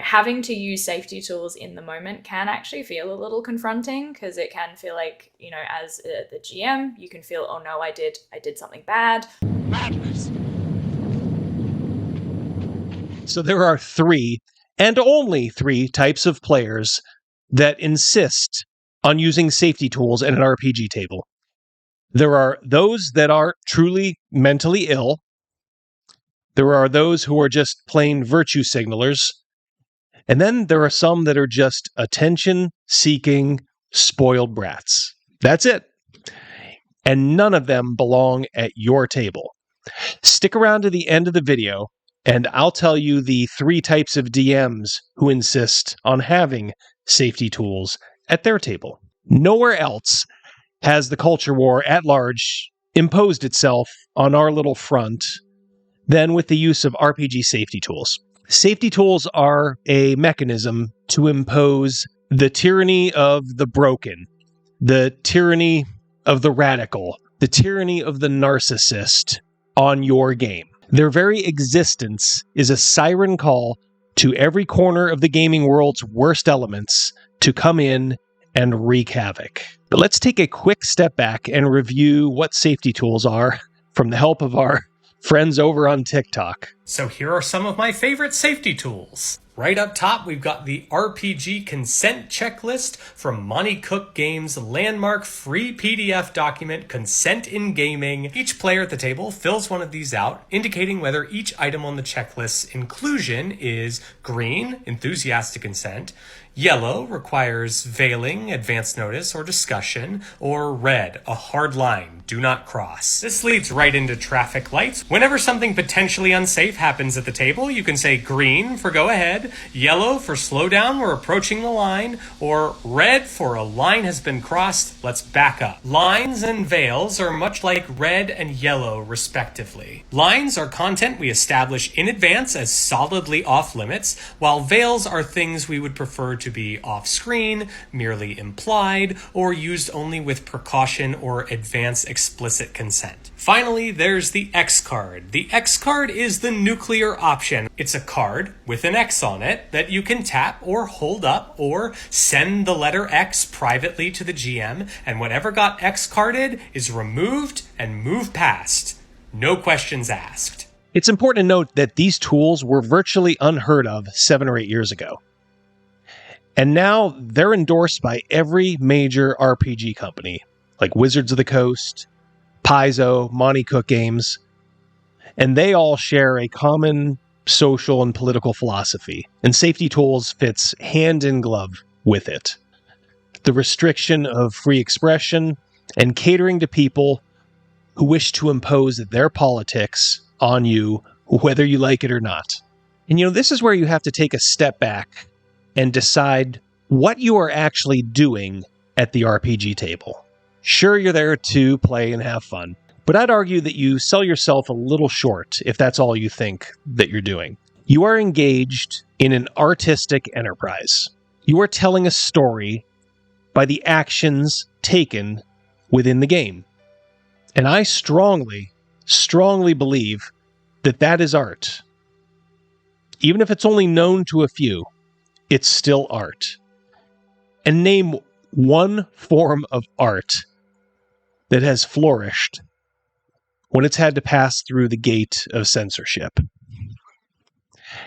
having to use safety tools in the moment can actually feel a little confronting, because it can feel like, as the GM, you can feel, oh no, I did something bad. Madness. So there are 3, and only 3 types of players that insist on using safety tools in an RPG table. There are those that are truly mentally ill. There are those who are just plain virtue signalers. And then there are some that are just attention-seeking, spoiled brats. That's it. And none of them belong at your table. Stick around to the end of the video, and I'll tell you the 3 types of DMs who insist on having safety tools at their table. Nowhere else has the culture war at large imposed itself on our little front than with the use of RPG safety tools. Safety tools are a mechanism to impose the tyranny of the broken, the tyranny of the radical, the tyranny of the narcissist on your game. Their very existence is a siren call to every corner of the gaming world's worst elements to come in and wreak havoc. But let's take a quick step back and review what safety tools are from the help of our friends over on TikTok. So here are some of my favorite safety tools. Right up top, we've got the RPG Consent Checklist from Monty Cook Games' landmark free PDF document, Consent in Gaming. Each player at the table fills one of these out, indicating whether each item on the checklist's inclusion is green, enthusiastic consent, yellow requires veiling, advance notice, or discussion, or red, a hard line, do not cross. This leads right into traffic lights. Whenever something potentially unsafe happens at the table, you can say green for go ahead, yellow for slow down, we're approaching the line, or red for a line has been crossed, let's back up. Lines and veils are much like red and yellow, respectively. Lines are content we establish in advance as solidly off limits, while veils are things we would prefer to be off-screen, merely implied, or used only with precaution or advance explicit consent. Finally, there's the X card. The X card is the nuclear option. It's a card with an X on it that you can tap or hold up or send the letter X privately to the GM, and whatever got X carded is removed and moved past. No questions asked. It's important to note that these tools were virtually unheard of 7 or 8 years ago. And now they're endorsed by every major RPG company, like Wizards of the Coast, Paizo, Monty Cook Games, and they all share a common social and political philosophy, and safety tools fits hand in glove with it. The restriction of free expression and catering to people who wish to impose their politics on you, whether you like it or not. And this is where you have to take a step back and decide what you are actually doing at the RPG table. Sure, you're there to play and have fun, but I'd argue that you sell yourself a little short if that's all you think that you're doing. You are engaged in an artistic enterprise. You are telling a story by the actions taken within the game. And I strongly, strongly believe that that is art. Even if it's only known to a few, it's still art. And name one form of art that has flourished when it's had to pass through the gate of censorship.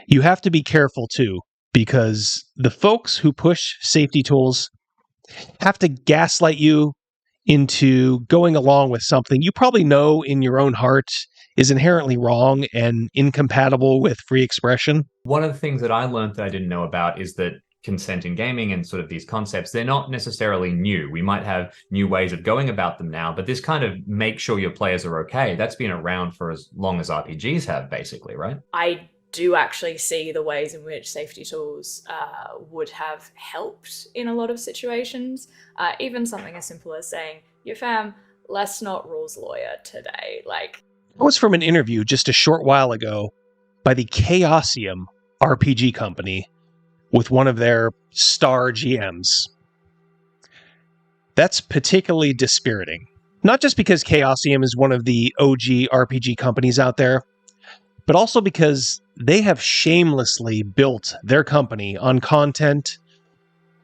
You have to be careful, too, because the folks who push safety tools have to gaslight you into going along with something you probably know in your own heart is inherently wrong and incompatible with free expression. One of the things that I learned that I didn't know about is that consent in gaming and sort of these concepts, they're not necessarily new. We might have new ways of going about them now, but this kind of make sure your players are okay, that's been around for as long as RPGs have, basically, right? I do actually see the ways in which safety tools would have helped in a lot of situations. Even something as simple as saying, "Yo fam, let's not rules lawyer today." That was from an interview just a short while ago by the Chaosium RPG company with one of their star GMs. That's particularly dispiriting. Not just because Chaosium is one of the OG RPG companies out there, but also because they have shamelessly built their company on content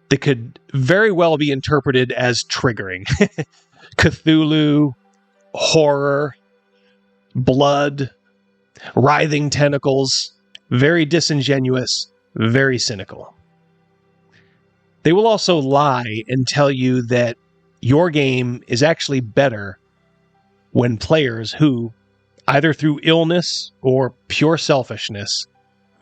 that could very well be interpreted as triggering. Cthulhu, horror, blood, writhing tentacles, very disingenuous, very cynical. They will also lie and tell you that your game is actually better when players who, either through illness or pure selfishness,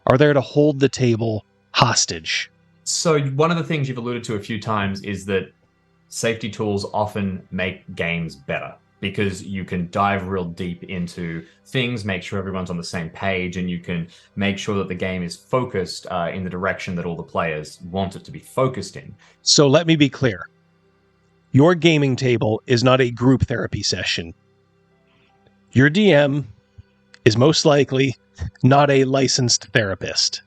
are there to hold the table hostage. So one of the things you've alluded to a few times is that safety tools often make games better because you can dive real deep into things, make sure everyone's on the same page, and you can make sure that the game is focused in the direction that all the players want it to be focused in. So let me be clear. Your gaming table is not a group therapy session. Your DM is most likely not a licensed therapist.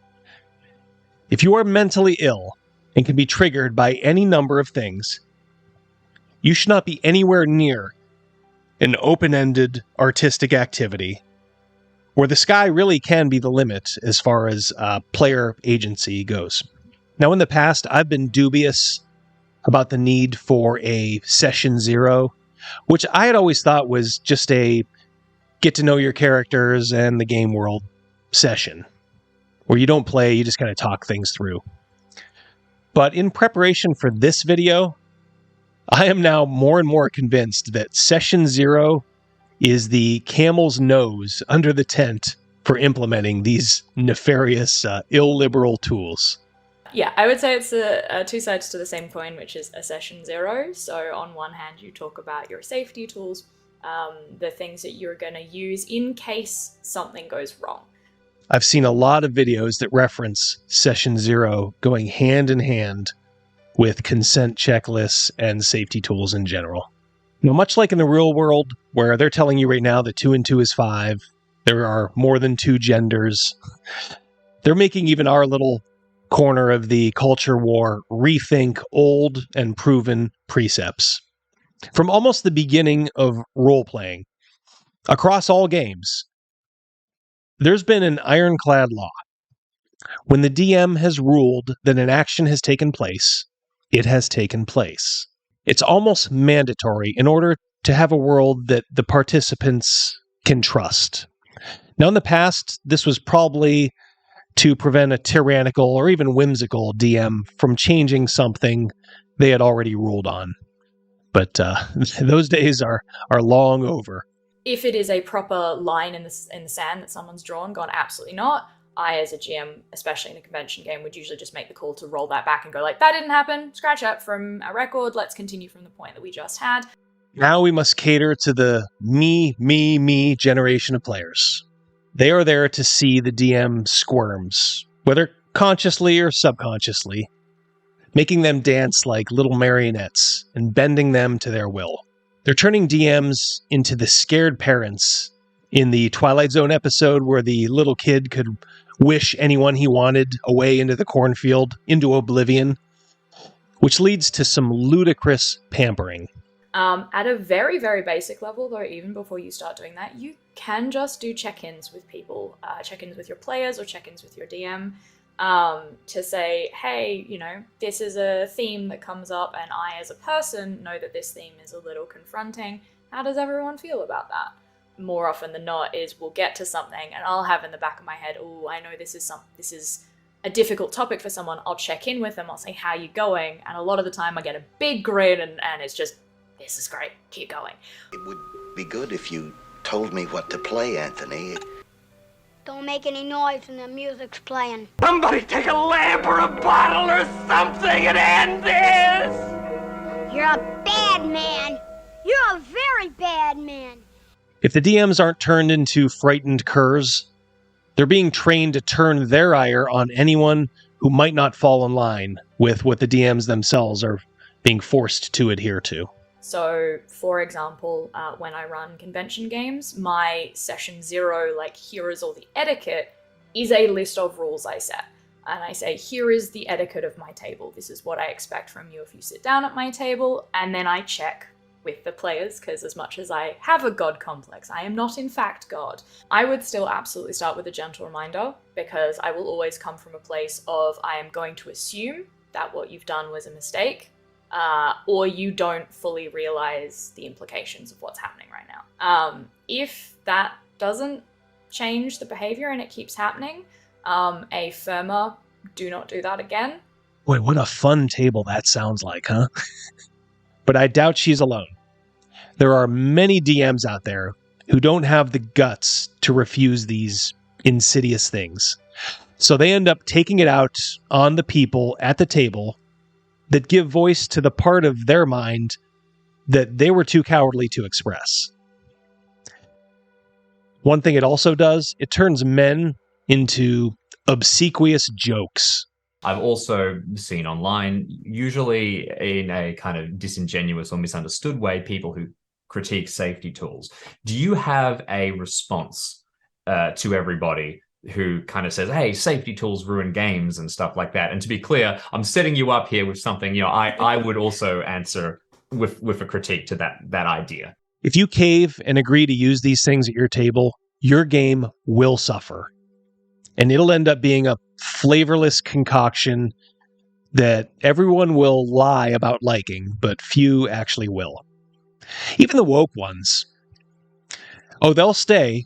If you are mentally ill and can be triggered by any number of things, you should not be anywhere near an open-ended artistic activity where the sky really can be the limit as far as player agency goes. Now, in the past, I've been dubious about the need for a session 0, which I had always thought was just a get to know your characters and the game world session, where you don't play, you just kind of talk things through. But in preparation for this video, I am now more and more convinced that session 0 is the camel's nose under the tent for implementing these nefarious, illiberal tools. Yeah, I would say it's two sides to the same coin, which is a session 0. So on one hand, you talk about your safety tools, the things that you're going to use in case something goes wrong. I've seen a lot of videos that reference session 0 going hand in hand with consent checklists and safety tools in general. Now, much like in the real world, where they're telling you right now that 2 and 2 is 5, there are more than 2 genders, they're making even our little corner of the culture war rethink old and proven precepts. From almost the beginning of role-playing, across all games, there's been an ironclad law. When the DM has ruled that an action has taken place, it has taken place. It's almost mandatory in order to have a world that the participants can trust. Now, in the past, this was probably to prevent a tyrannical or even whimsical DM from changing something they had already ruled on. But those days are long over. If it is a proper line in the sand that someone's drawn, gone absolutely not, I, as a GM, especially in a convention game, would usually just make the call to roll that back and go like, that didn't happen, scratch that from a record, let's continue from the point that we just had. Now we must cater to the me generation of players. They are there to see the DM squirms, whether consciously or subconsciously, making them dance like little marionettes and bending them to their will. They're turning DMs into the scared parents in the Twilight Zone episode where the little kid could wish anyone he wanted away into the cornfield, into oblivion, which leads to some ludicrous pampering. At a very, very basic level, though, even before you start doing that, you can just do check-ins with people, check-ins with your players or check-ins with your DM, to say, hey, you know, this is a theme that comes up and I, as a person, know that this theme is a little confronting. How does everyone feel about that? More often than not is we'll get to something and I'll have in the back of my head, oh, I know this is a difficult topic for someone. I'll check in with them. I'll say, how you going? And a lot of the time I get a big grin and it's just, this is great. Keep going. It would be good if you told me what to play, Anthony. Don't make any noise when the music's playing. Somebody take a lamp or a bottle or something and end this! You're a bad man. You're a very bad man. If the DMs aren't turned into frightened curs, they're being trained to turn their ire on anyone who might not fall in line with what the DMs themselves are being forced to adhere to. So, for example, when I run convention games, my session 0, like, here is all the etiquette, is a list of rules I set. And I say, here is the etiquette of my table. This is what I expect from you if you sit down at my table. And then I check with the players, because as much as I have a god complex, I am not in fact God. I would still absolutely start with a gentle reminder, because I will always come from a place of I am going to assume that what you've done was a mistake, or you don't fully realize the implications of what's happening right now. If that doesn't change the behavior and it keeps happening, a firmer do not do that again. Boy, what a fun table that sounds like, huh? But I doubt she's alone. There are many DMs out there who don't have the guts to refuse these insidious things. So they end up taking it out on the people at the table that give voice to the part of their mind that they were too cowardly to express. One thing it also does, it turns men into obsequious jokes. I've also seen online, usually in a kind of disingenuous or misunderstood way, people who critique safety tools. Do you have a response to everybody who kind of says, hey, safety tools ruin games and stuff like that? And to be clear, I'm setting you up here with something, I would also answer with a critique to that idea. If you cave and agree to use these things at your table, your game will suffer. And it'll end up being a flavorless concoction that everyone will lie about liking, but few actually will. Even the woke ones. Oh, they'll stay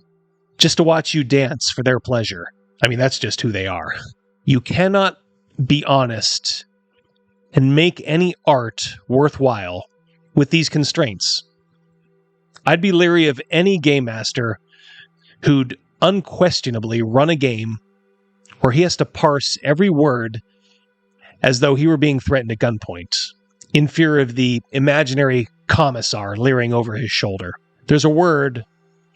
just to watch you dance for their pleasure. I mean, that's just who they are. You cannot be honest and make any art worthwhile with these constraints. I'd be leery of any game master who'd unquestionably run a game where he has to parse every word as though he were being threatened at gunpoint, in fear of the imaginary commissar leering over his shoulder. There's a word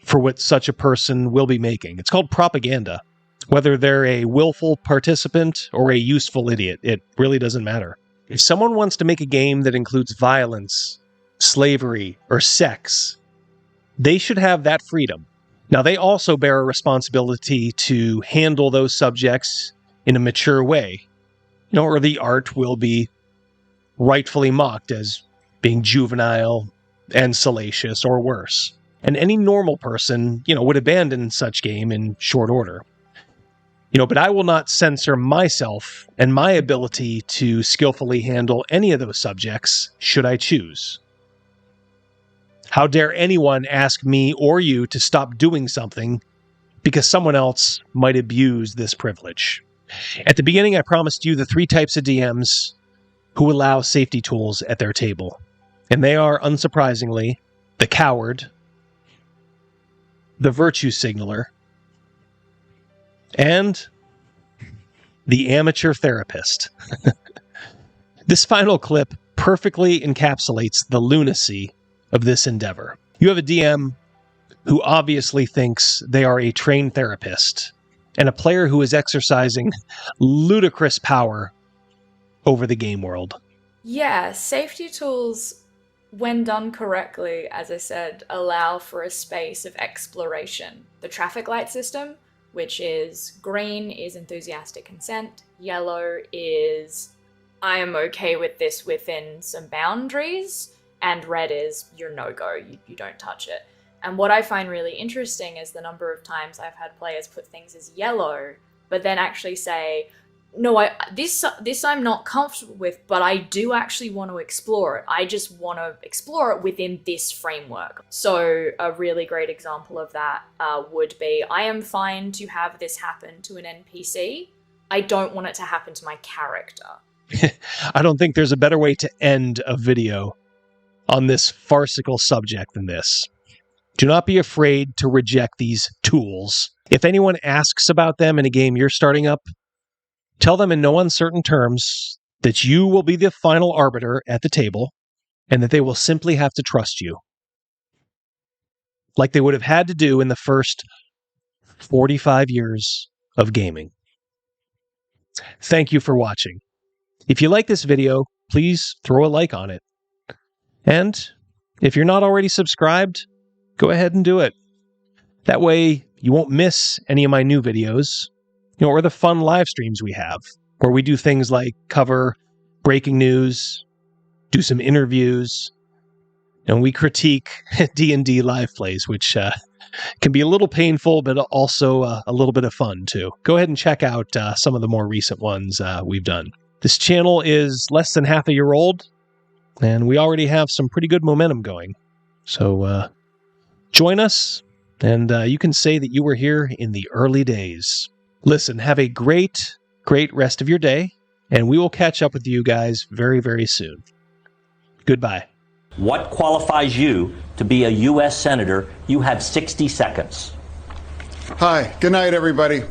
for what such a person will be making. It's called propaganda. Whether they're a willful participant or a useful idiot, it really doesn't matter. If someone wants to make a game that includes violence, slavery, or sex, they should have that freedom. Now, they also bear a responsibility to handle those subjects in a mature way, or the art will be rightfully mocked as being juvenile and salacious or worse. And any normal person, would abandon such game in short order. But I will not censor myself and my ability to skillfully handle any of those subjects should I choose. How dare anyone ask me or you to stop doing something because someone else might abuse this privilege? At the beginning, I promised you the 3 types of DMs who allow safety tools at their table. And they are, unsurprisingly, the coward, the virtue signaler, and the amateur therapist. This final clip perfectly encapsulates the lunacy of this endeavor. You have a DM who obviously thinks they are a trained therapist, and a player who is exercising ludicrous power over the game world. Yeah, safety tools, when done correctly, as I said, allow for a space of exploration. The traffic light system, which is green, is enthusiastic consent, yellow is I am okay with this within some boundaries, and red is you're no-go, you don't touch it. And what I find really interesting is the number of times I've had players put things as yellow, but then actually say, no, this I'm not comfortable with, but I do actually want to explore it. I just want to explore it within this framework. So a really great example of that would be, I am fine to have this happen to an NPC. I don't want it to happen to my character. I don't think there's a better way to end a video on this farcical subject than this. Do not be afraid to reject these tools. If anyone asks about them in a game you're starting up, tell them in no uncertain terms that you will be the final arbiter at the table and that they will simply have to trust you, like they would have had to do in the first 45 years of gaming. Thank you for watching. If you like this video, please throw a like on it. And if you're not already subscribed, go ahead and do it. That way you won't miss any of my new videos, or the fun live streams we have, where we do things like cover breaking news, do some interviews, And we critique D&D live plays, which can be a little painful, but also a little bit of fun, too. Go ahead and check out some of the more recent ones we've done. This channel is less than half a year old, and we already have some pretty good momentum going. So join us, and you can say that you were here in the early days. Listen, have a great, great rest of your day, and we will catch up with you guys very, very soon. Goodbye. What qualifies you to be a U.S. Senator? You have 60 seconds. Hi, good night, everybody.